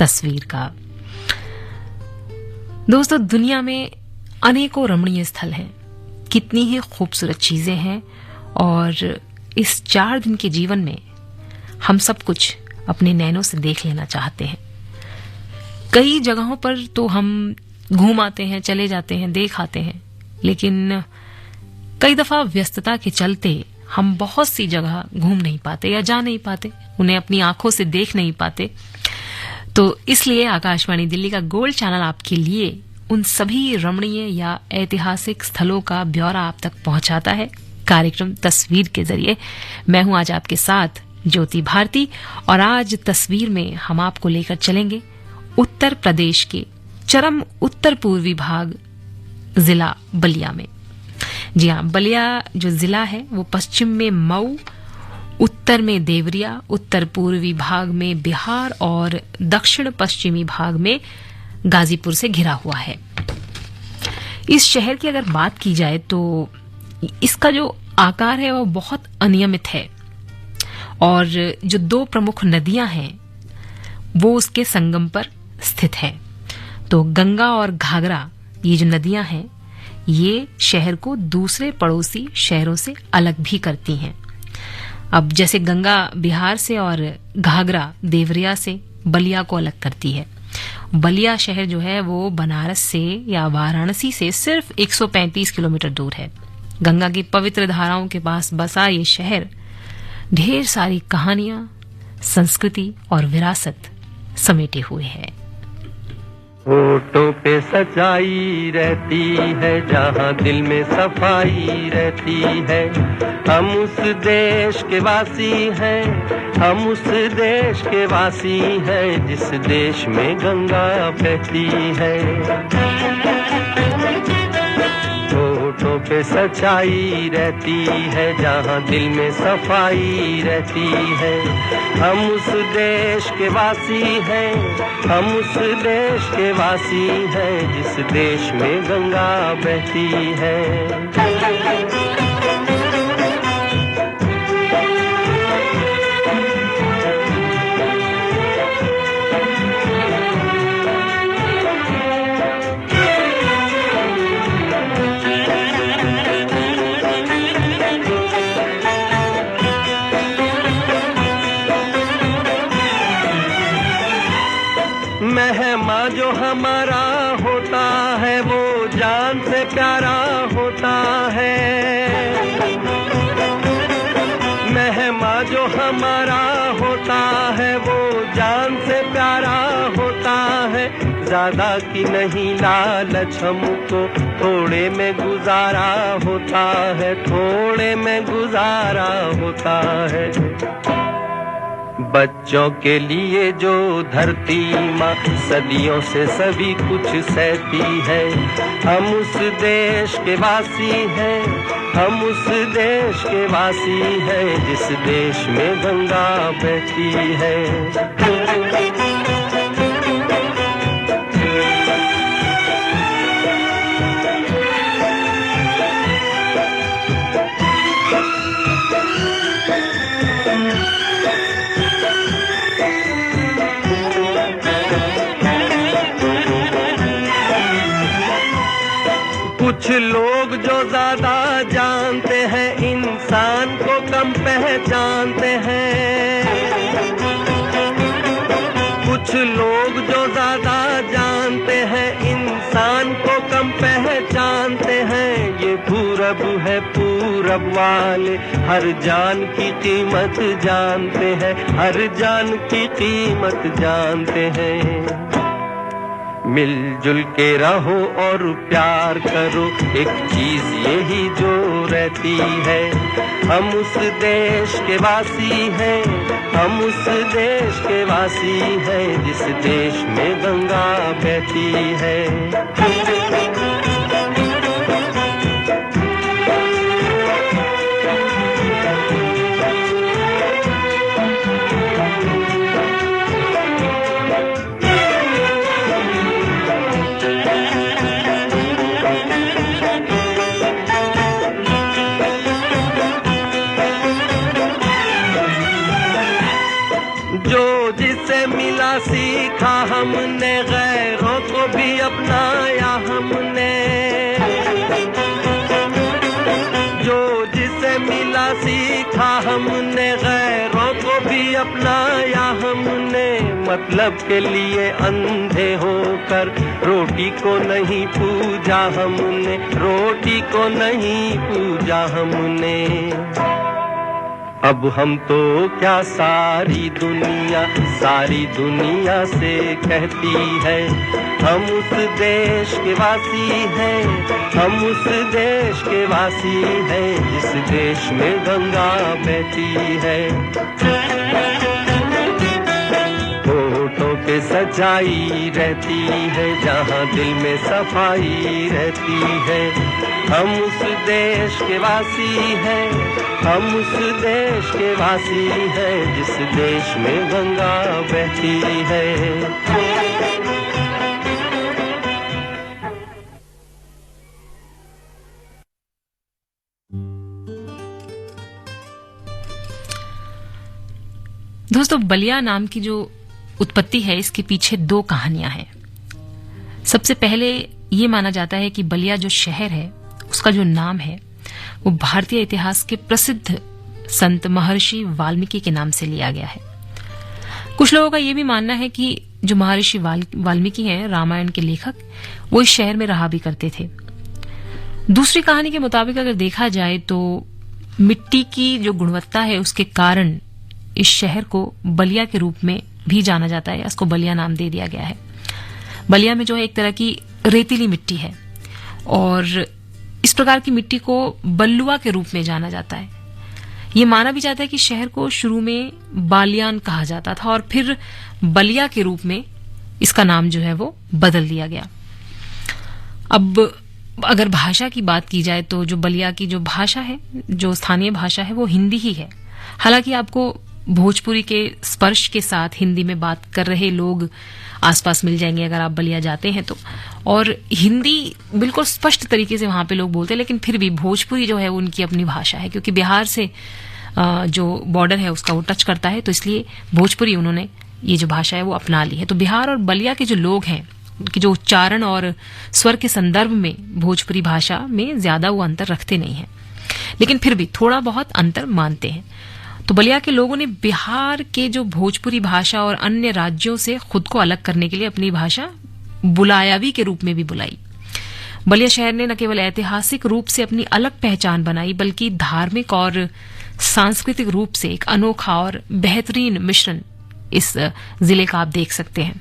तस्वीर का। दोस्तों, दुनिया में अनेकों रमणीय स्थल हैं, कितनी ही खूबसूरत चीजें हैं, और इस 4 दिन के जीवन में हम सब कुछ अपने नैनों से देख लेना चाहते हैं। कई जगहों पर तो हम घूम आते हैं, चले जाते हैं, देख आते हैं, लेकिन कई दफा व्यस्तता के चलते हम बहुत सी जगह घूम नहीं पाते या जा नहीं पाते, उन्हें अपनी आंखों से देख नहीं पाते। तो इसलिए आकाशवाणी दिल्ली का गोल्ड चैनल आपके लिए उन सभी रमणीय या ऐतिहासिक स्थलों का ब्यौरा आप तक पहुंचाता है कार्यक्रम तस्वीर के जरिए। मैं हूं आज आपके साथ ज्योति भारती, और आज तस्वीर में हम आपको लेकर चलेंगे उत्तर प्रदेश के चरम उत्तर पूर्वी भाग जिला बलिया में। जी हां, बलिया जो जिला है वो पश्चिम में मऊ, उत्तर में देवरिया, उत्तर पूर्वी भाग में बिहार और दक्षिण पश्चिमी भाग में गाजीपुर से घिरा हुआ है। इस शहर की अगर बात की जाए तो इसका जो आकार है वो बहुत अनियमित है, और जो 2 प्रमुख नदियां हैं वो उसके संगम पर स्थित हैं। तो गंगा और घाघरा, ये जो नदियां हैं, ये शहर को दूसरे पड़ोसी शहरों से अलग भी करती हैं। अब जैसे गंगा बिहार से और घाघरा देवरिया से बलिया को अलग करती है। बलिया शहर जो है वो बनारस से या वाराणसी से सिर्फ 135 किलोमीटर दूर है। गंगा की पवित्र धाराओं के पास बसा ये शहर ढेर सारी कहानियां, संस्कृति और विरासत समेटे हुए है। होठों पे सच्चाई रहती है, जहाँ दिल में सफाई रहती है। हम उस देश के वासी हैं, हम उस देश के वासी हैं, जिस देश में गंगा बहती है। होठों पे सच्चाई रहती है, जहाँ दिल में सफाई रहती है। हम उस देश के वासी हैं, हम उस देश के वासी हैं, जिस देश में गंगा बहती है। मेहमा जो हमारा होता है वो जान से प्यारा होता है। मेहमा जो हमारा होता है वो जान से प्यारा होता है। ज्यादा की नहीं लालच हमको, थोड़े में गुजारा होता है, थोड़े में गुजारा होता है। बच्चों के लिए जो धरती माँ सदियों से सभी कुछ सहती है। हम उस देश के वासी हैं, हम उस देश के वासी हैं, जिस देश में गंगा बहती है। कुछ लोग जो ज्यादा जानते हैं, इंसान को कम पहचानते हैं। कुछ लोग जो ज्यादा जानते हैं, इंसान को कम पहचानते हैं। ये पूरब है, पूरब वाले हर जान की कीमत जानते हैं, हर जान की कीमत जानते हैं। मिलजुल के रहो और प्यार करो, एक चीज यही जो रहती है। हम उस देश के वासी हैं, हम उस देश के वासी हैं, जिस देश में गंगा बहती है। सीखा हमने, गैरों को भी अपनाया हमने। जो जिसे मिला सीखा हमने, गैरों को भी अपनाया हमने। मतलब के लिए अंधे होकर रोटी को नहीं पूजा हमने, रोटी को नहीं पूजा हमने। अब हम तो क्या सारी दुनिया से कहती है, हम उस देश के वासी हैं, हम उस देश के वासी हैं, जिस देश में गंगा बहती है। होठों पे सच्चाई रहती है, जहाँ दिल में सफाई रहती है। हम उस देश के वासी हैं, हम उस देश के वासी हैं, जिस देश में गंगा बहती है। दोस्तों, बलिया नाम की जो उत्पत्ति है, इसके पीछे दो कहानियां हैं। सबसे पहले ये माना जाता है कि बलिया जो शहर है, उसका जो नाम है, वो भारतीय इतिहास के प्रसिद्ध संत महर्षि वाल्मीकि के नाम से लिया गया है। कुछ लोगों का यह भी मानना है कि जो महर्षि वाल्मीकि हैं, रामायण के लेखक, वो इस शहर में रहा भी करते थे। दूसरी कहानी के मुताबिक अगर देखा जाए तो मिट्टी की जो गुणवत्ता है, उसके कारण इस शहर को बलिया के रूप में भी जाना जाता है। इसको बलिया नाम दे दिया गया है। बलिया में जो है एक तरह की रेतीली मिट्टी है, और इस प्रकार की मिट्टी को बल्लुआ के रूप में जाना जाता है। ये माना भी जाता है कि शहर को शुरू में बालियान कहा जाता था, और फिर बलिया के रूप में इसका नाम जो है वो बदल दिया गया। अब अगर भाषा की बात की जाए तो जो बलिया की जो भाषा है, जो स्थानीय भाषा है, वो हिंदी ही है। हालांकि आपको भोजपुरी के स्पर्श के साथ हिंदी में बात कर रहे लोग आसपास मिल जाएंगे अगर आप बलिया जाते हैं तो, और हिंदी बिल्कुल स्पष्ट तरीके से वहां पे लोग बोलते हैं, लेकिन फिर भी भोजपुरी जो है उनकी अपनी भाषा है, क्योंकि बिहार से जो बॉर्डर है उसका वो टच करता है, तो इसलिए भोजपुरी उन्होंने ये जो भाषा है वो अपना ली है। तो बिहार और बलिया के जो लोग हैं, उनके जो उच्चारण और स्वर के संदर्भ में भोजपुरी भाषा में ज्यादा वो अंतर रखते नहीं है, लेकिन फिर भी थोड़ा बहुत अंतर मानते हैं। तो बलिया के लोगों ने बिहार के जो भोजपुरी भाषा और अन्य राज्यों से खुद को अलग करने के लिए अपनी भाषा बुलायावी के रूप में भी बुलाई। बलिया शहर ने न केवल ऐतिहासिक रूप से अपनी अलग पहचान बनाई, बल्कि धार्मिक और सांस्कृतिक रूप से एक अनोखा और बेहतरीन मिश्रण इस जिले का आप देख सकते हैं।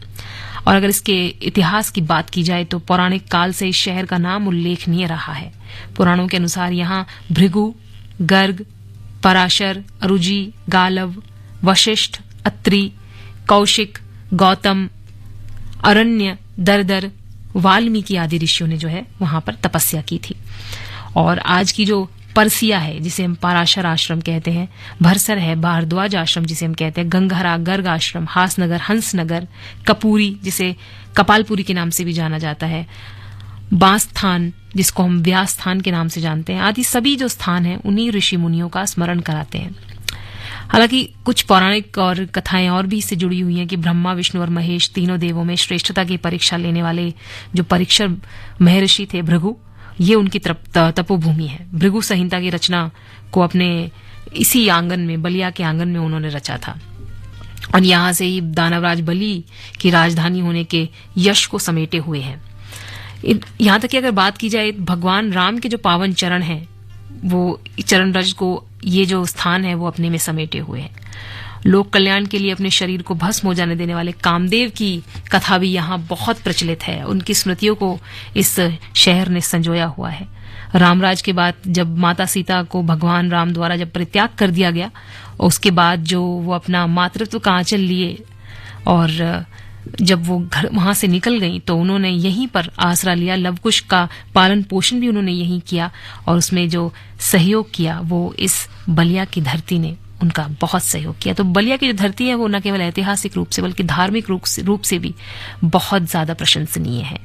और अगर इसके इतिहास की बात की जाए तो पौराणिक काल से इस शहर का नाम उल्लेखनीय रहा है। पुराणों के अनुसार यहाँ भृगु, गर्ग, पराशर, अरुजी, गालव, वशिष्ठ, अत्रि, कौशिक, गौतम, अरण्य, दरदर, वाल्मीकि आदि ऋषियों ने जो है वहां पर तपस्या की थी। और आज की जो परसिया है, जिसे हम पराशर आश्रम कहते हैं, भरसर है, भारद्वाज आश्रम जिसे हम कहते हैं, गंगहरा, गर्ग आश्रम, हासनगर, हंसनगर, कपूरी जिसे कपालपुरी के नाम से भी जाना जाता है, बांसस्थान जिसको हम व्यास स्थान के नाम से जानते हैं, आदि सभी जो स्थान हैं उन्हीं ऋषि मुनियों का स्मरण कराते हैं। हालांकि कुछ पौराणिक और कथाएं और भी इससे जुड़ी हुई हैं कि ब्रह्मा, विष्णु और महेश तीनों देवों में श्रेष्ठता की परीक्षा लेने वाले जो परीक्षर महर्षि थे भृगु, ये उनकी तपोभूमि है। भृगु संहिता की रचना को अपने इसी आंगन में, बलिया के आंगन में उन्होंने रचा था, और यहां से ही दानवराज बलि की राजधानी होने के यश को समेटे हुए हैं। यहां तक कि अगर बात की जाए भगवान राम के जो पावन चरण हैं, वो चरण रज को, ये जो स्थान है वो अपने में समेटे हुए हैं। लोक कल्याण के लिए अपने शरीर को भस्म हो जाने देने वाले कामदेव की कथा भी यहाँ बहुत प्रचलित है। उनकी स्मृतियों को इस शहर ने संजोया हुआ है। रामराज के बाद जब माता सीता को भगवान राम द्वारा जब परित्याग कर दिया गया, उसके बाद जो वो अपना मातृत्व का आंचल लिए और जब वो घर वहां से निकल गई तो उन्होंने यहीं पर आसरा लिया। लवकुश का पालन पोषण भी उन्होंने यहीं किया, और उसमें जो सहयोग किया वो इस बलिया की धरती ने उनका बहुत सहयोग किया। तो बलिया की जो धरती है वो न केवल ऐतिहासिक रूप से बल्कि धार्मिक रूप से भी बहुत ज्यादा प्रशंसनीय है।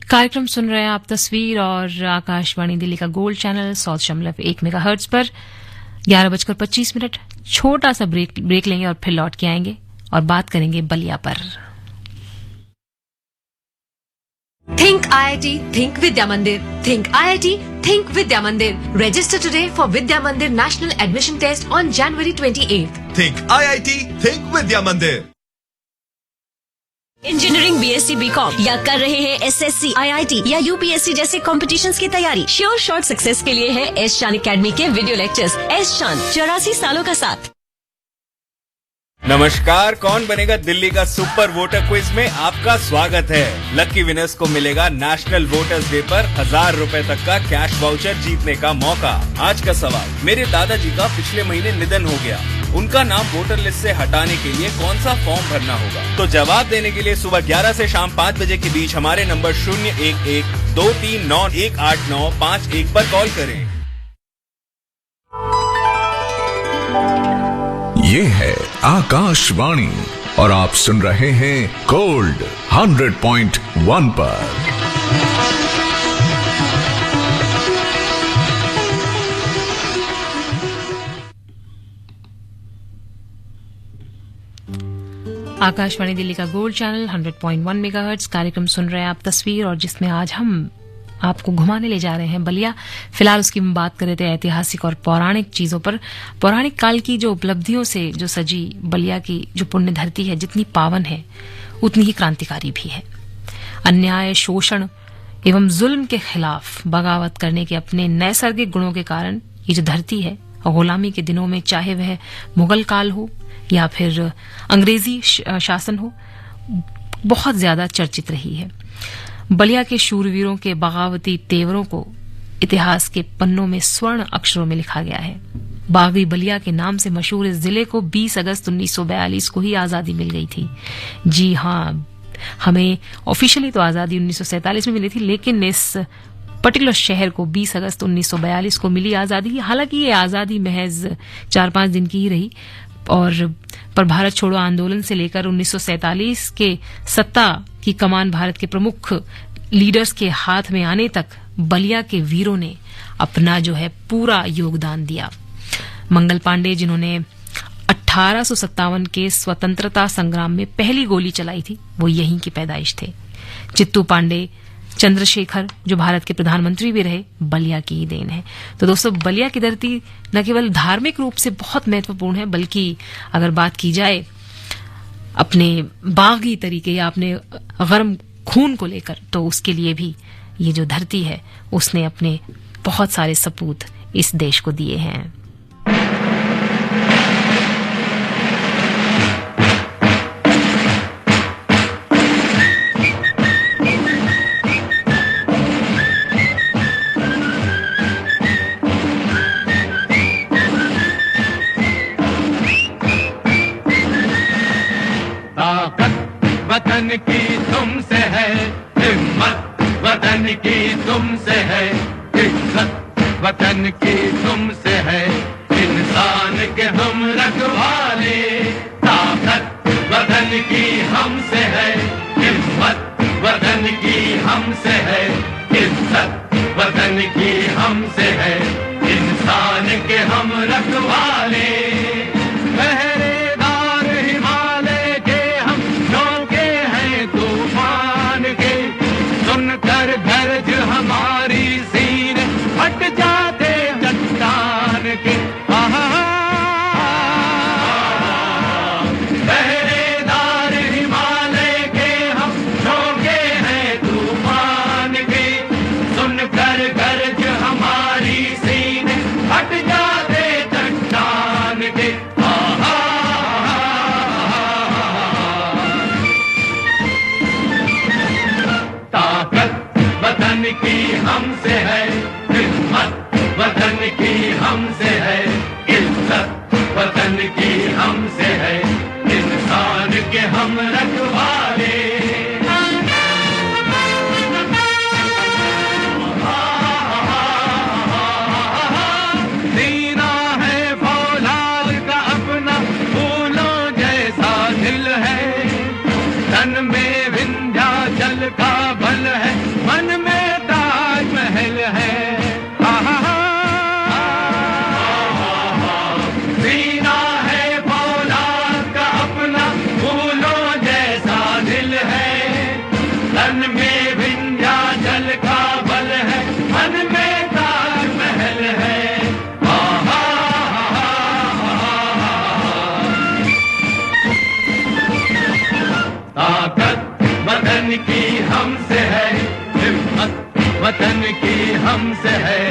कार्यक्रम सुन रहे हैं आप तस्वीर और आकाशवाणी दिल्ली का गोल्ड चैनल 100.1 मेगाहर्ट्ज पर 11:25। छोटा सा ब्रेक लेंगे और फिर लौट के आएंगे और बात करेंगे बलिया पर। Think IIT, Think Vidya Mandir. Think IIT, Think Vidya Mandir. Register today for Vidya Mandir National Admission Test on January 28th. Think IIT, Think Vidya Mandir. Engineering BSc BCom या कर रहे हैं SSC, IIT या UPSC जैसे competitions की तैयारी। Sure short success के लिए है एस शान अकेडमी के वीडियो लेक्चर्स। एस शान 84 सालों का साथ। नमस्कार, कौन बनेगा दिल्ली का सुपर वोटर क्विज में आपका स्वागत है। लकी विनर्स को मिलेगा नेशनल वोटर्स डे पर 1000 रुपए तक का कैश वाउचर जीतने का मौका। आज का सवाल, मेरे दादाजी का पिछले महीने निधन हो गया, उनका नाम वोटर लिस्ट से हटाने के लिए कौन सा फॉर्म भरना होगा? तो जवाब देने के लिए सुबह 11 से शाम 5 बजे के बीच हमारे नंबर 011-239-18951 पर कॉल करें। ये है आकाशवाणी और आप सुन रहे हैं गोल्ड 100.1 पर। आकाशवाणी दिल्ली का गोल्ड चैनल 100.1 मेगाहर्ट्ज कार्यक्रम सुन रहे हैं आप तस्वीर, और जिसमें आज हम आपको घुमाने ले जा रहे हैं बलिया। फिलहाल उसकी हम बात कर रहे थे ऐतिहासिक और पौराणिक चीजों पर। पौराणिक काल की जो उपलब्धियों से जो सजी बलिया की जो पुण्य धरती है, जितनी पावन है उतनी ही क्रांतिकारी भी है। अन्याय, शोषण एवं जुल्म के खिलाफ बगावत करने के अपने नैसर्गिक गुणों के कारण ये जो धरती है, गुलामी के दिनों में चाहे वह मुगल काल हो या फिर अंग्रेजी शासन हो, बहुत ज्यादा चर्चित रही है। बलिया के शूरवीरों के बगावती तेवरों को इतिहास के पन्नों में स्वर्ण अक्षरों में लिखा गया है। बागी बलिया के नाम से मशहूर इस जिले को 20 अगस्त 1942 को ही आजादी मिल गई थी। जी हाँ, हमें ऑफिशियली तो आजादी 1947 में मिली थी, लेकिन इस पर्टिकुलर शहर को 20 अगस्त 1942 को मिली आजादी। हालांकि ये आजादी महज 4-5 दिन की ही रही, पर भारत छोड़ो आंदोलन से लेकर 1947 के सत्ता की कमान भारत के प्रमुख लीडर्स के हाथ में आने तक बलिया के वीरों ने अपना जो है पूरा योगदान दिया। मंगल पांडे, जिन्होंने 1857 के स्वतंत्रता संग्राम में पहली गोली चलाई थी, वो यहीं की पैदाइश थे। चित्तू पांडे, चंद्रशेखर, जो भारत के प्रधानमंत्री भी रहे, बलिया की ही देन है। तो दोस्तों, बलिया की धरती न केवल धार्मिक रूप से बहुत महत्वपूर्ण है, बल्कि अगर बात की जाए अपने बागी तरीके या अपने गर्म खून को लेकर, तो उसके लिए भी ये जो धरती है उसने अपने बहुत सारे सपूत इस देश को दिए हैं। वतन की तुमसे है हिम्मत, वतन की तुमसे है इज्जत, वतन की तुमसे है इंसान के हम रखवाले। ताकत वतन की हमसे है हिम्मत, वतन की हमसे है इज्जत, वतन की हमसे है इंसान के हम रखवाले। गर्ज हमारी सीने हट जाते चट्टान के, पहरेदार हिमालय के हम झोंके हैं तूफान के, सुनकर गर्ज हमारी सीने हट जाते चट्टान के। वतन की हमसे है हिम्मत, वतन की हमसे है इज्जत, वतन की हमसे है इंसान के हम रखवाले। सीना है फौलाद का अपना, फूलों जैसा दिल है, तन में विंध्याचल का बल है, मन में ताजमहल है। सीना है फौलाद का अपना, फूलों जैसा दिल है, तन में विंध्याचल का बल है, मन में ताजमहल है। ताकत वतन की हमसे है हिम्मत, वतन की हमसे है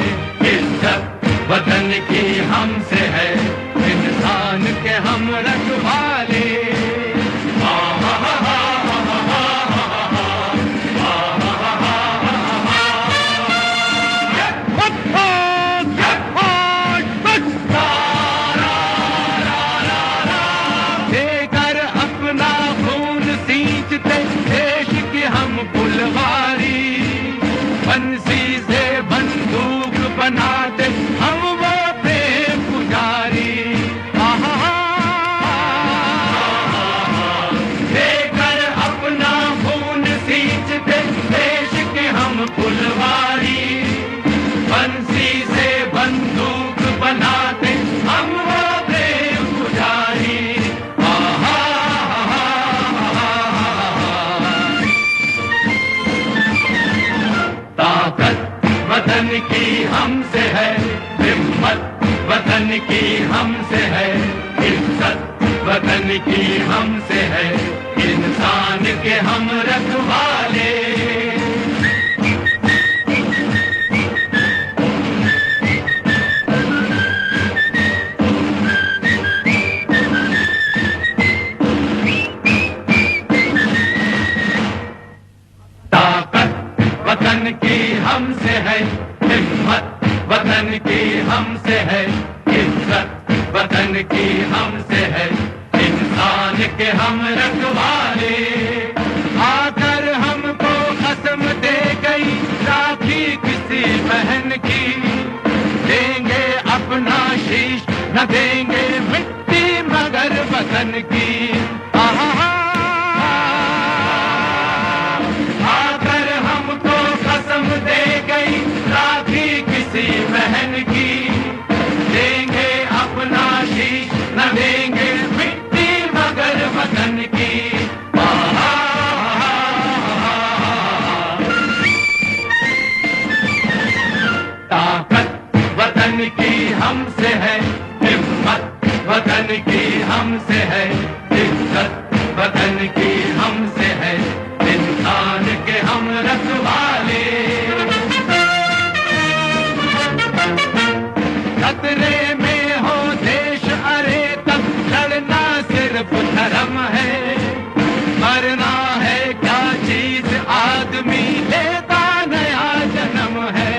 इज्जत, वतन की हमसे है इंसान के हम रखवाले। देकर अपना खून सींचते देश की हम पुलवारी, बंसी से बंदूक बनाते हम वो प्रेम पुजारी। देकर अपना खून सींचते देश के हम पुलवारी, बंसी से बंदूक बनाते हम वो प्रेम पुजारी। ताकत वतन की हमसे है हिम्मत, वतन की हमसे है इज्जत, वतन की हमसे है इंसान के हम रखवाले। वतन की हमसे है हिम्मत, वतन की हमसे है इज्जत, वतन की हमसे है इंसान के हम रखवाले। आकर हमको कसम दे गई राखी किसी बहन की, देंगे अपना शीश न देंगे मिट्टी मगर वतन की आकर हमको कसम दे गई राखी किसी बहन की, देंगे अपना शीश न देंगे मिट्टी मगर वतन की। ताकत वतन की हमसे है, हिम्मत वतन की हमसे है, इज्जत वतन की हमसे है, इंसान के हम रखवाले। खतरे में हो देश अरे तब लड़ना सिर्फ धर्म है, मरना है क्या चीज आदमी लेता नया जन्म है।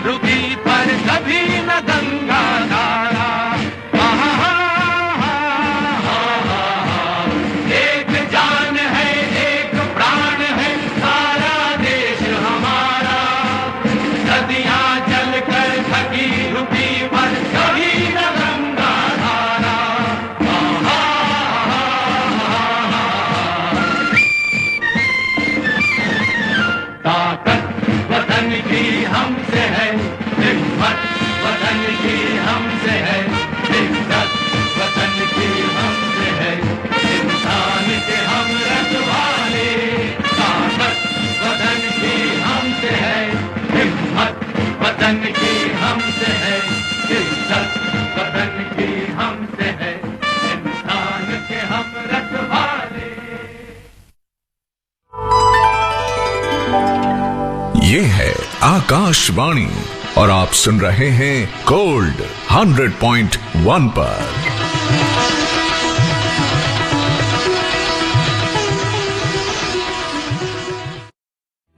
रुकी पर कभी न गंगा धारा, एक जान है एक प्राण है सारा देश हमारा, नदियां जल कर थकी रुकी पर कभी न गंगा धारा। ताकत वतन की हमसे है, हिम्मत वतन की हमसे है, इज्जत वतन की हमसे है, इंसान के हम रखवाले। ताकत वतन की हमसे है, हिम्मत वतन की हमसे है, इज्जत वतन की हमसे है, इंसान के हम रखवाले। ये है आकाशवाणी और आप सुन रहे हैं गोल्ड 100.1 पर।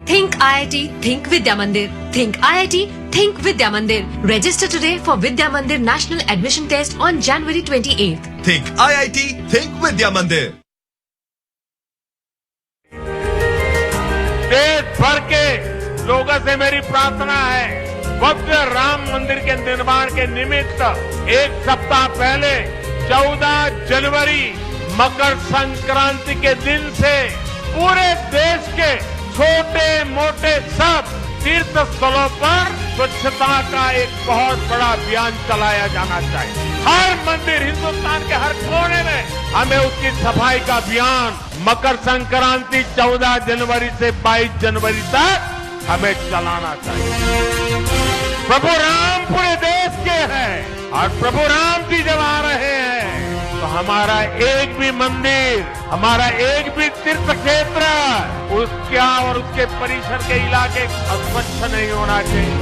Think IIT, Think Vidya Mandir. Think IIT, Think Vidya Mandir. Register today for Vidya Mandir National Admission Test on January 28th. Think IIT, think Vidya Mandir. देश भर के लोगों से मेरी प्रार्थना है, भव्य राम मंदिर के निर्माण के निमित्त एक सप्ताह पहले 14 जनवरी मकर संक्रांति के दिन से पूरे देश के छोटे मोटे सब तीर्थ स्थलों पर स्वच्छता का एक बहुत बड़ा अभियान चलाया जाना चाहिए। हर मंदिर हिंदुस्तान के हर कोने में हमें उसकी सफाई का अभियान मकर संक्रांति 14 जनवरी से 22 जनवरी तक हमें चलाना चाहिए। प्रभु राम पूरे देश के हैं और प्रभु राम भी जब आ रहे हैं तो हमारा एक भी मंदिर, हमारा एक भी तीर्थ क्षेत्र उसका और उसके परिसर के इलाके अस्वच्छ नहीं होना चाहिए।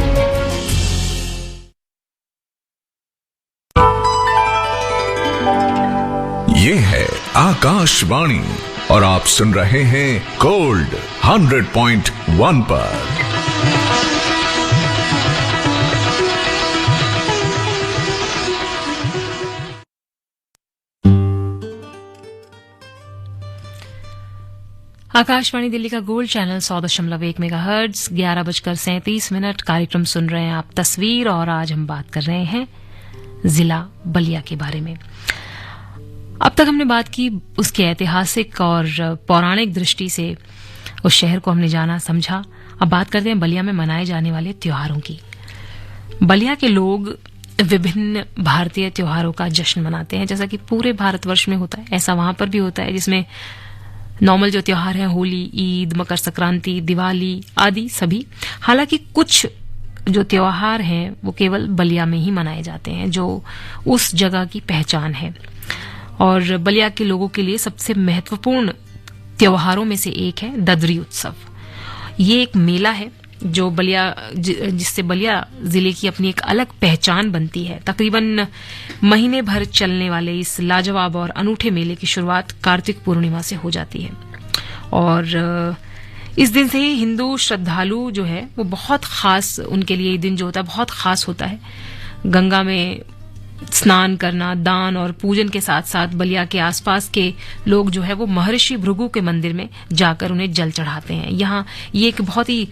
ये है आकाशवाणी और आप सुन रहे हैं गोल्ड 100.1 पर। आकाशवाणी दिल्ली का गोल्ड चैनल 100.1 मेगाहर्ट्ज 11:37 कार्यक्रम सुन रहे हैं आप तस्वीर, और आज हम बात कर रहे हैं जिला बलिया के बारे में। अब तक हमने बात की उसके ऐतिहासिक और पौराणिक दृष्टि से उस शहर को हमने जाना समझा। अब बात करते हैं बलिया में मनाए जाने वाले त्योहारों की। बलिया के लोग विभिन्न भारतीय त्योहारों का जश्न मनाते हैं, जैसा कि पूरे भारतवर्ष में होता है ऐसा वहां पर भी होता है, जिसमें नॉर्मल जो त्योहार हैं होली, ईद, मकर संक्रांति, दिवाली आदि सभी। हालांकि कुछ जो त्योहार हैं वो केवल बलिया में ही मनाए जाते हैं, जो उस जगह की पहचान है। और बलिया के लोगों के लिए सबसे महत्वपूर्ण त्योहारों में से एक है ददरी उत्सव। ये एक मेला है जो जिससे बलिया जिले की अपनी एक अलग पहचान बनती है। तकरीबन महीने भर चलने वाले इस लाजवाब और अनूठे मेले की शुरुआत कार्तिक पूर्णिमा से हो जाती है और इस दिन से ही हिंदू श्रद्धालु जो है वो बहुत खास, उनके लिए ये दिन जो होता है बहुत खास होता है। गंगा में स्नान करना, दान और पूजन के साथ साथ बलिया के आसपास के लोग जो है वो महर्षि भृगु के मंदिर में जाकर उन्हें जल चढ़ाते हैं। यहाँ ये एक बहुत ही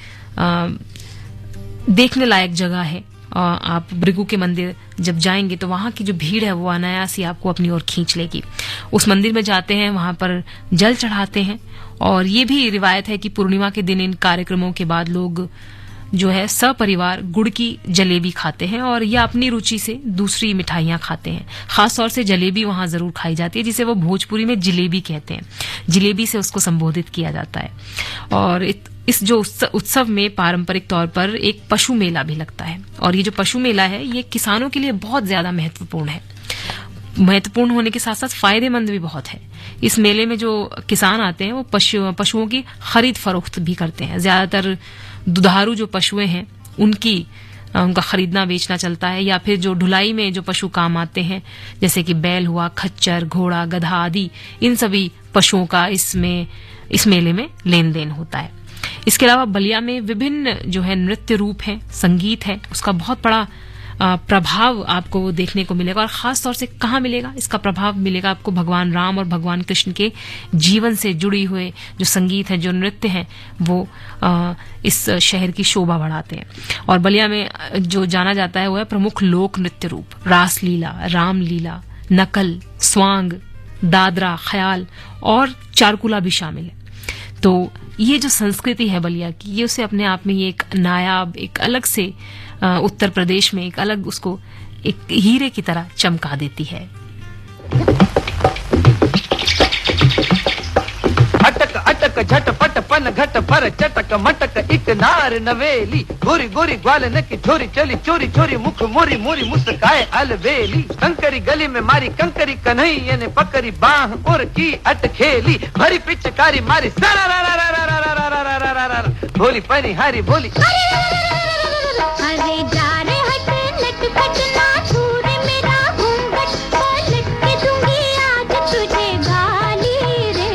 देखने लायक जगह है। आप भृगु के मंदिर जब जाएंगे तो वहां की जो भीड़ है वो अनायास ही आपको अपनी ओर खींच लेगी। उस मंदिर में जाते हैं, वहां पर जल चढ़ाते हैं और ये भी रिवायत है कि पूर्णिमा के दिन इन कार्यक्रमों के बाद लोग जो है सपरिवार गुड़ की जलेबी खाते हैं और या अपनी रुचि से दूसरी मिठाइयां खाते हैं। खास तौर से जलेबी वहां जरूर खाई जाती है, जिसे वो भोजपुरी में जिलेबी कहते हैं। जिलेबी से उसको संबोधित किया जाता है। और इस जो उत्सव में पारंपरिक तौर पर एक पशु मेला भी लगता है और ये जो पशु मेला है ये किसानों के लिए बहुत ज्यादा महत्वपूर्ण है। महत्वपूर्ण होने के साथ साथ फायदेमंद भी बहुत है। इस मेले में जो किसान आते हैं वो पशुओं की खरीद फरोख्त भी करते हैं। ज्यादातर दुधारू जो पशुएं हैं उनका खरीदना बेचना चलता है, या फिर जो ढुलाई में जो पशु काम आते हैं जैसे कि बैल हुआ, खच्चर, घोड़ा, गधा आदि, इन सभी पशुओं का इस मेले में लेन देन होता है। इसके अलावा बलिया में विभिन्न जो है नृत्य रूप है, संगीत है, उसका बहुत बड़ा प्रभाव आपको देखने को मिलेगा। और खास तौर से कहाँ मिलेगा? इसका प्रभाव मिलेगा आपको भगवान राम और भगवान कृष्ण के जीवन से जुड़ी हुए जो संगीत है, जो नृत्य है, वो इस शहर की शोभा बढ़ाते हैं। और बलिया में जो जाना जाता है वो है प्रमुख लोक नृत्य रूप, रासलीला, रामलीला, नकल, स्वांग, दादरा, ख्याल और चारकुला भी शामिल है। तो ये जो संस्कृति है बलिया की, ये उसे अपने आप में ये एक नायाब, एक अलग से उत्तर प्रदेश में एक अलग, उसको एक हीरे की तरह चमका देती है। अटक अटक झटपट पन घट पर चटक मटक एक नार नवेली, गोरी गोरी ग्वालन की छोरी चली चोरी चोरी मुख मोरी मोरी मुस्काए अलबेली। कंकरी गली में मारी कंकरी कन्हैया ने पकड़ी बाह और की अटखेली, भरी पिचकारी मारी भोली पनी हारी बोली, अरे जा रे हट नटखट ना छूरे मेरा घूंघट, पलट के दूंगी आज तुझे गाली रे।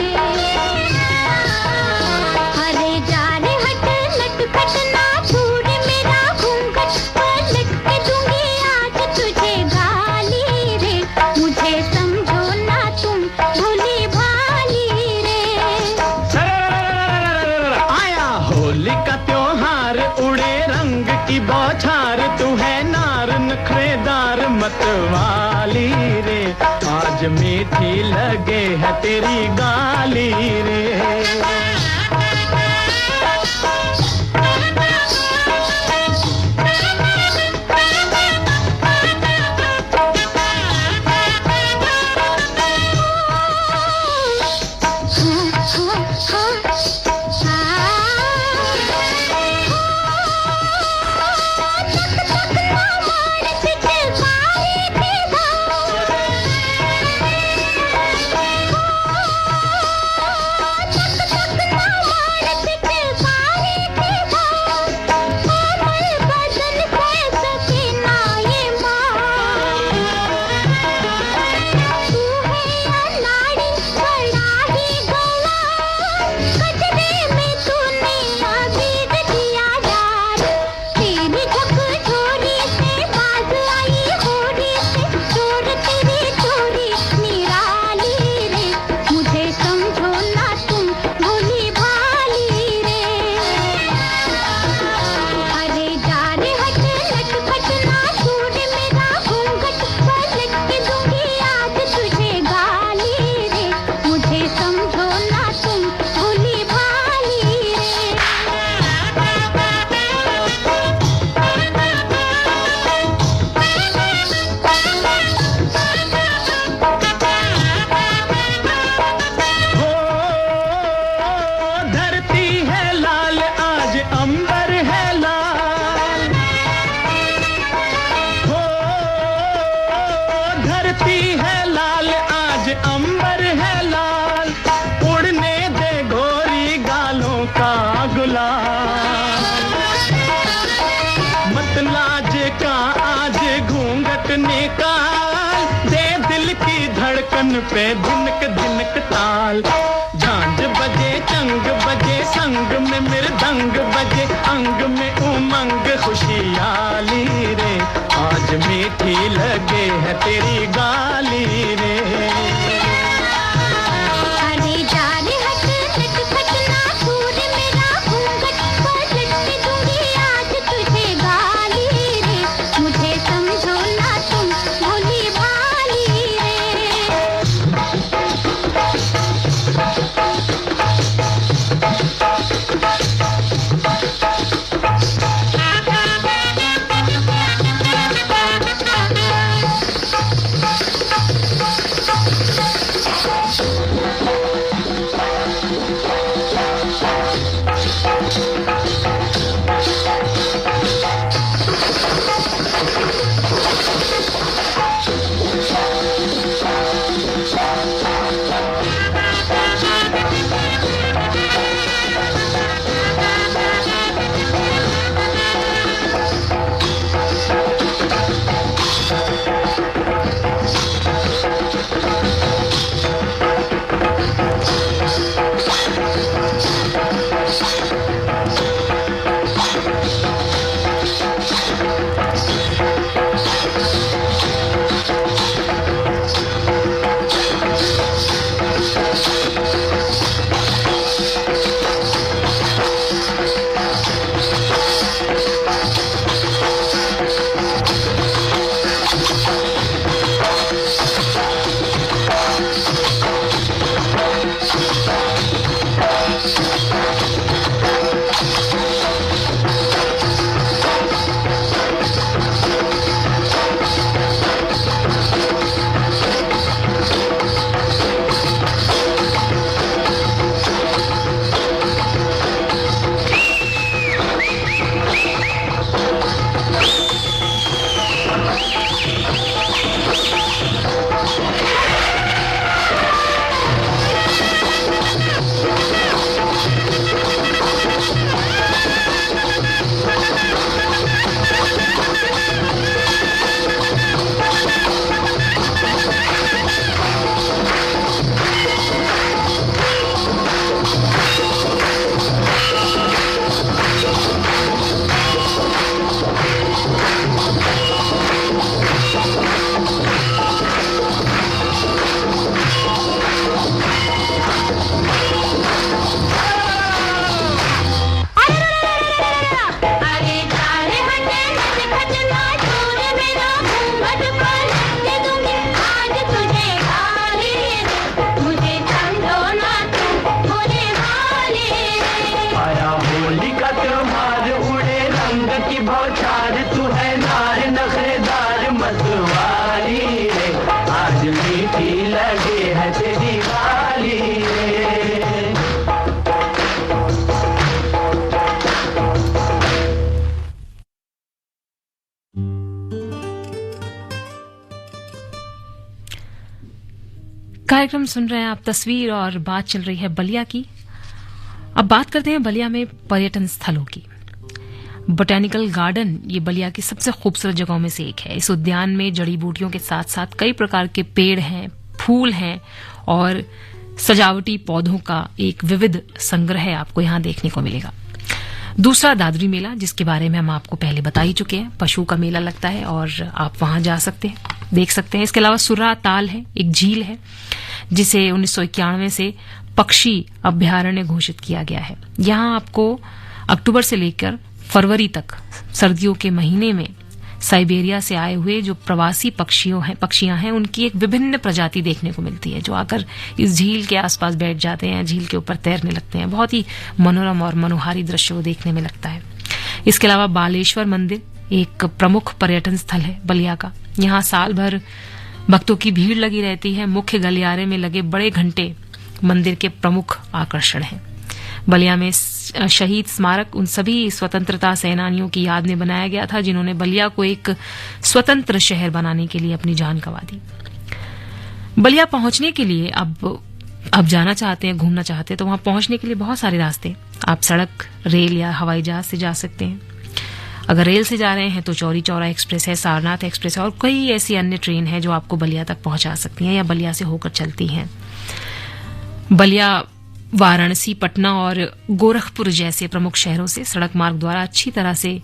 अरे जा रे हट नटखट ना छूरे मेरा घूंघट, पलट के दूंगी आज तुझे गाली रे। मुझे समझो ना तुम भोली भाली रे। आया होली का त्योहार, उड़े रंग की बौछार, तू है नार नखरेदार मतवाली रे। आज मीठी लगे है तेरी गाली रे। चक पे धिनक धिनक ताल, झांझ बजे चंग बजे संग में मृदंग बजे अंग में उमंग खुशियाली रे, आज मीठी लगे है तेरी गाली रे। अरे जा रे हट नटखट ना दूर मेरा घूंघट, पलट के दूंगी आज तुझे गाली रे, मुझे समझो ना तुम भोली भाली रे। कार्यक्रम सुन रहे हैं आप, तस्वीर और बात चल रही है बलिया की। अब बात करते हैं बलिया में पर्यटन स्थलों की। बोटेनिकल गार्डन ये बलिया की सबसे खूबसूरत जगहों में से एक है। इस उद्यान में जड़ी बूटियों के साथ साथ कई प्रकार के पेड़ हैं, फूल हैं और सजावटी पौधों का एक विविध संग्रह आपको यहाँ देखने को मिलेगा। दूसरा दादरी मेला, जिसके बारे में हम आपको पहले बता ही चुके हैं। पशु का मेला लगता है और आप वहां जा सकते हैं, देख सकते हैं। इसके अलावा सुर्रा ताल है, एक झील है जिसे 1991 से पक्षी अभ्यारण्य घोषित किया गया है। यहाँ आपको अक्टूबर से लेकर फरवरी तक सर्दियों के महीने में साइबेरिया से आए हुए जो प्रवासी पक्षियां हैं उनकी एक विभिन्न प्रजाति देखने को मिलती है, जो आकर इस झील के आसपास बैठ जाते हैं, झील के ऊपर तैरने लगते हैं। बहुत ही मनोरम और मनोहारी दृश्य वो देखने में लगता है। इसके अलावा बालेश्वर मंदिर एक प्रमुख पर्यटन स्थल है बलिया का। यहाँ साल भर भक्तों की भीड़ लगी रहती है। मुख्य गलियारे में लगे बड़े घंटे मंदिर के प्रमुख आकर्षण हैं। बलिया में शहीद स्मारक उन सभी स्वतंत्रता सेनानियों की याद में बनाया गया था जिन्होंने बलिया को एक स्वतंत्र शहर बनाने के लिए अपनी जान गंवा दी। बलिया पहुंचने के लिए अब जाना चाहते हैं, घूमना चाहते हैं, तो वहां पहुंचने के लिए बहुत सारे रास्ते, आप सड़क, रेल या हवाई जहाज से जा सकते हैं। अगर रेल से जा रहे हैं तो चौरी चौरा एक्सप्रेस है, सारनाथ एक्सप्रेस है और कई ऐसी अन्य ट्रेन है जो आपको बलिया तक पहुंचा सकती हैं या बलिया से होकर चलती हैं। बलिया वाराणसी, पटना और गोरखपुर जैसे प्रमुख शहरों से सड़क मार्ग द्वारा अच्छी तरह से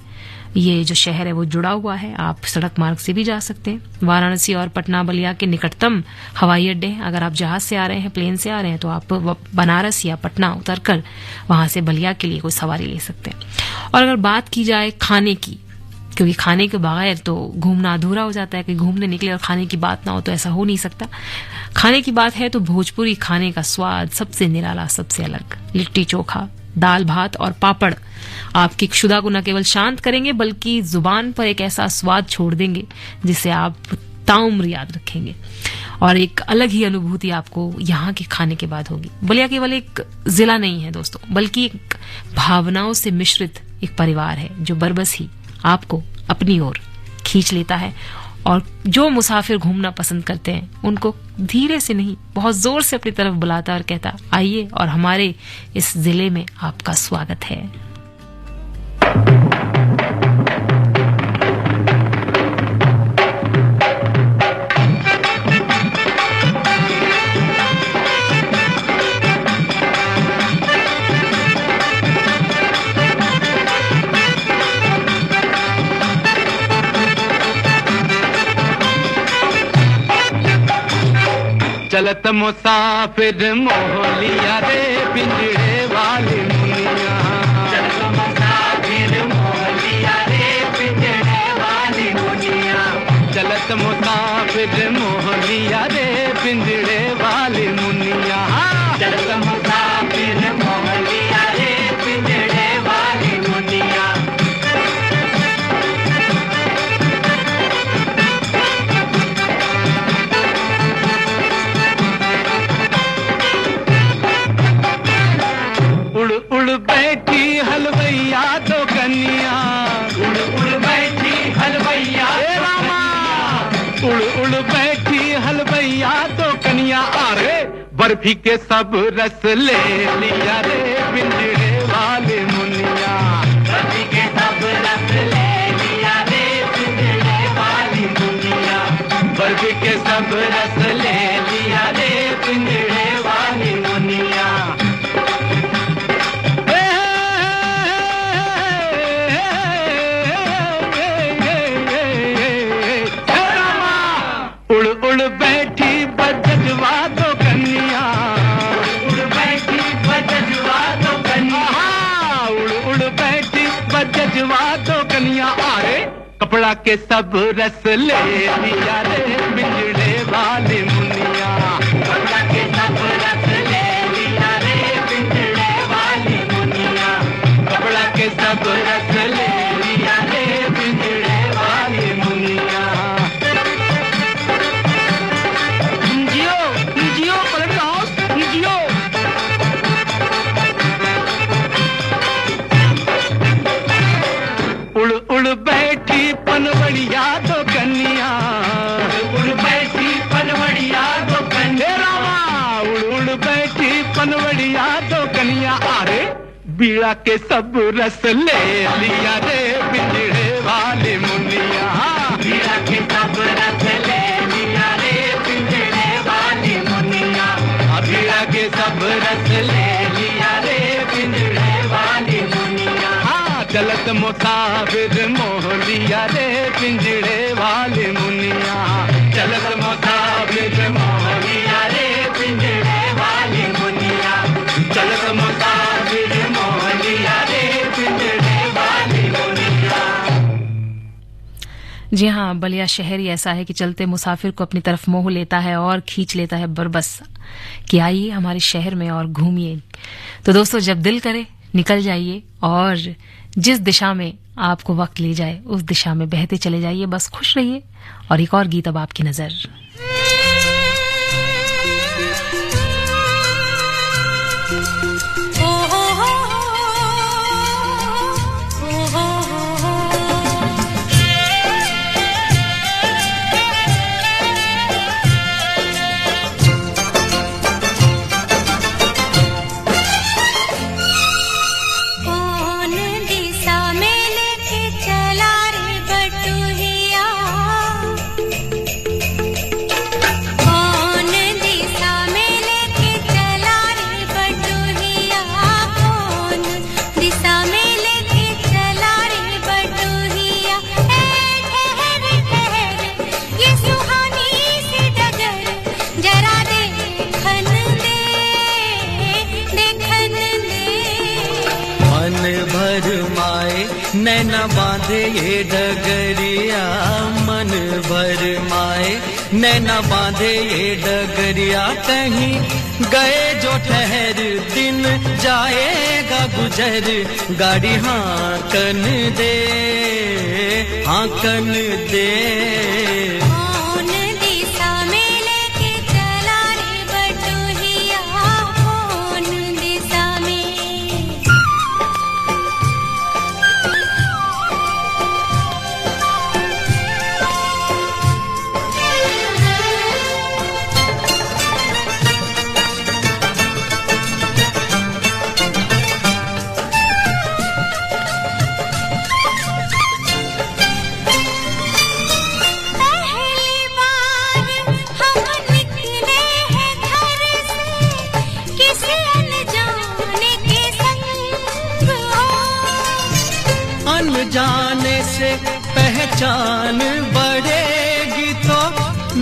ये जो शहर है वो जुड़ा हुआ है। आप सड़क मार्ग से भी जा सकते हैं। वाराणसी और पटना बलिया के निकटतम हवाई अड्डे हैं। अगर आप जहाज से आ रहे हैं, प्लेन से आ रहे हैं तो आप बनारस या पटना उतरकर वहां से बलिया के लिए कोई सवारी ले सकते हैं। और अगर बात की जाए खाने की, क्योंकि खाने के बगैर तो घूमना अधूरा हो जाता है, कि घूमने निकले और खाने की बात ना हो तो ऐसा हो नहीं सकता। खाने की बात है तो भोजपुरी खाने का स्वाद सबसे निराला, सबसे अलग। लिट्टी चोखा, दाल भात और पापड़ आपकी क्षुधा को न केवल शांत करेंगे बल्कि जुबान पर एक ऐसा स्वाद छोड़ देंगे जिसे आप ताउम्र याद रखेंगे। और एक अलग ही अनुभूति आपको यहाँ के खाने के बाद होगी। बलिया केवल एक जिला नहीं है दोस्तों, बल्कि एक भावनाओं से मिश्रित एक परिवार है जो बरबस ही आपको अपनी ओर खींच लेता है। और जो मुसाफिर घूमना पसंद करते हैं उनको धीरे से नहीं, बहुत जोर से अपनी तरफ बुलाता और कहता, आइए और हमारे इस जिले में आपका स्वागत है। चलत मुसाफिर मोहलिया रे पिंजड़े वाली मुनिया, चलत मुसाफिर मोहलिया रे पिंजड़े वाली मुनिया, चलत मुसाफिर मोहलिया रे पिंजड़े वाली मुनिया, चलत मुसाफिर मोहलिया रे पिंजड़े वाली मुनिया। उड़ बैठी हलवैया तो कन्या, उड़ बैठी हलवैया रामा, उड़ बैठी हलवैया तो कन्या। अरे बर्फी के सब रस ले लिया रे पिंजड़े वाले मुनिया, बर्फी के सब रस ले लिया रे पिंजड़े वाली मुनिया, बर्फी के सब रस ले लिया रे पिंजड़े वाली मुनिया। उड़ बैठी बजजवा तो कन्या, उड़ बैठी बजजवा तो कन्या, उड़ बैठी बजजवा तो कन्या। अरे कपड़ा के सब रस ले लिया रे पिंजड़े वाली मुनिया, कपड़ा के सब रस ले लिया रे पिंजड़े वाली मुनिया, कपड़ा के सब रस ले लिया रे पिंजड़े वाली मुनिया। उड़ बैठी पनवड़िया तो कन्या, उड़ बैठी पनवड़िया तो कन्या, उड़ बैठी पनवड़िया तो कन्या। अरे बीड़ा के सब रस ले लिया रे पिंजड़े वाले मुनिया, बीड़ा के सब रस ले लिया रे पिंजड़े वाली मुनिया, बीड़ा के सब रस ले लिया रे पिंजड़े वाली मुनिया। चलत मुसाफिर मोहलिया रे पिंजड़े वाली मुनिया, चलत मुसाफिर मोहलिया रे पिंजड़े वाली मुनिया, चलत मुसाफिर मोहलिया रे पिंजड़े वाली मुनिया। जी हाँ, बलिया शहर ही ऐसा है कि चलते मुसाफिर को अपनी तरफ मोह लेता है और खींच लेता है बरबस कि आइए हमारे शहर में और घूमिए। तो दोस्तों, जब दिल करे निकल जाइए और जिस दिशा में आपको वक्त ले जाए उस दिशा में बहते चले जाइए, बस खुश रहिए। और एक और गीत अब आपकी नजर। कौन दिशा में लेके चला नैना बांधे ये डगरिया मन भर माए, नैना बांधे ये डगरिया कहीं गए जो ठहर दिन जाएगा गुजर, गाड़ी हांकन दे हांकन दे। कौन दिशा में लेके चला रे बटोहिया, कौन दिशा में। पहली बार हम निकले हैं घर से, किसी अनजाने के संग हो। अनजाने से पहचान बढ़ेगी तो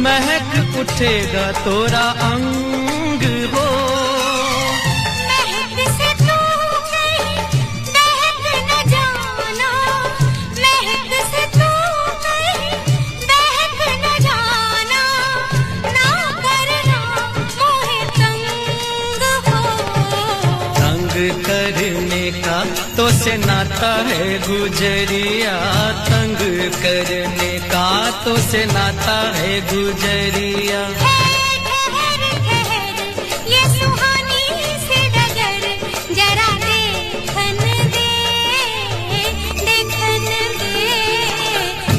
महक उठेगा तोरा अंग हो। महक से तू कहीं बहक न जाना, महक से तू कहीं बहक न जाना, ना करना मोहे तंग हो। तंग करने का तो से नाता है गुजरिया, तंग करने का तो से नाता है गुजरिया। ठहर ठहर ये सुहानी सी डगर, जरा देखन दे देखन दे।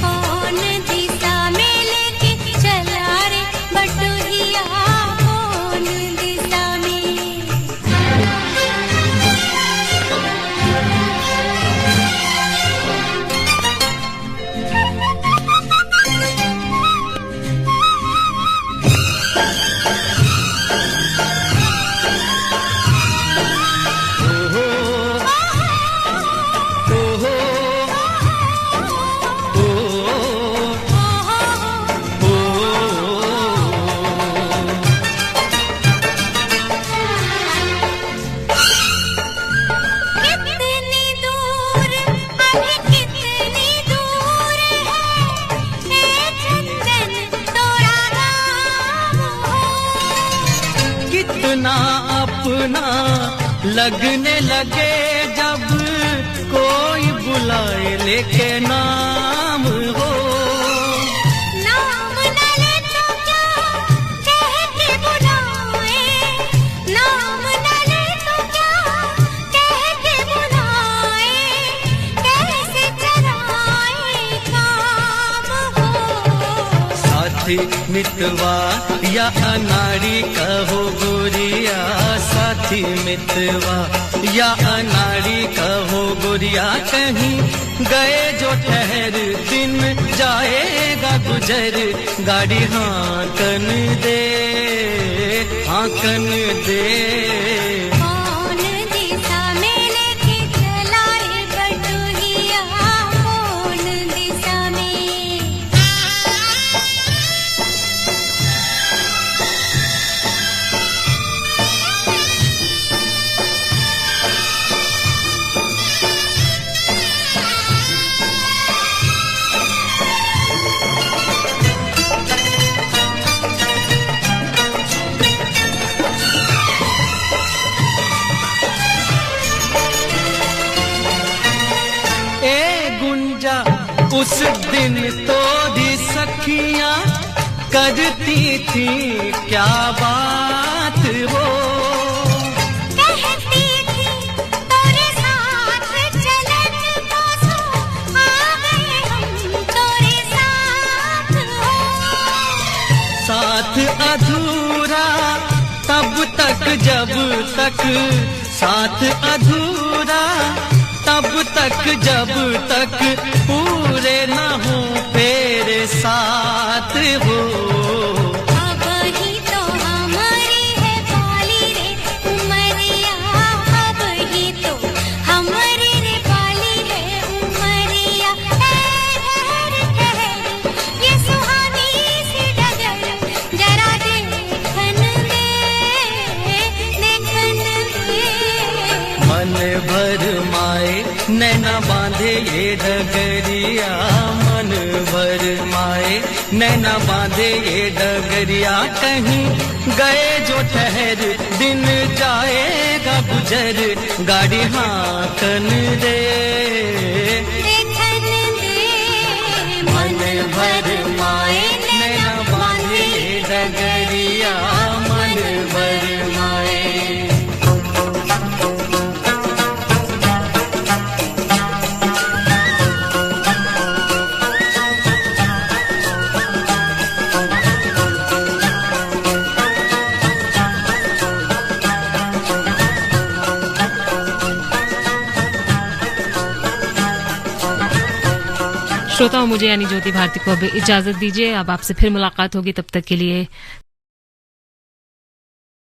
कौन दिशा में लेके चला रे बटोहिया, कौन दिशा में। कितनी दूर अभी कितनी दूर है, हे चंदन तोरा नाम हो। कितना अपना लगने लगे जब कोई बुलाए लेके नाम हो। नाम न ले तो क्या कह के बुलाए, नाम न ले तो क्या कह के बुलाए, कैसे चलाए काम हो। साथी मितवा या अनाड़ी कहो गोरिया, साथी मितवा या अनाड़ी कहो गोरिया, कहीं गए जो ठहर दिन जाएगा गुजर, गाड़ी हांकन दे हांकन दे। कौन दिशा में लेके चला रे बटोहिया, कौन दिशा में। ए गुंजा उस दिन तो भी सखियां करती थी क्या बात हो। कहती थी तोरे साथ चलन को सो, आ गए हम तोरे साथ हो। साथ अधूरा तब तक जब तक, साथ अधूरा तब तक जब तक पूरे न हो तेरे साथ हो। अब ही तो हमारी है बाली रे उमरिया, अब ही तो हमारी रे बाली है उमरिया। ठहर ठहर ये सुहानी सी डगर, जरा देखन दे देखन दे। मन भर माए नैना बांधे ये डगरिया मन भर माए, नैना बांधे ये डगरिया कहीं गए जो ठहर, दिन जाएगा गुजर, गाड़ी हाकन दे मन भर माए, नैना बांधे ये डगरिया मन भर माए। श्रोताओं, मुझे यानी ज्योति भारती को अब इजाजत दीजिए। अब आपसे फिर मुलाकात होगी, तब तक के लिए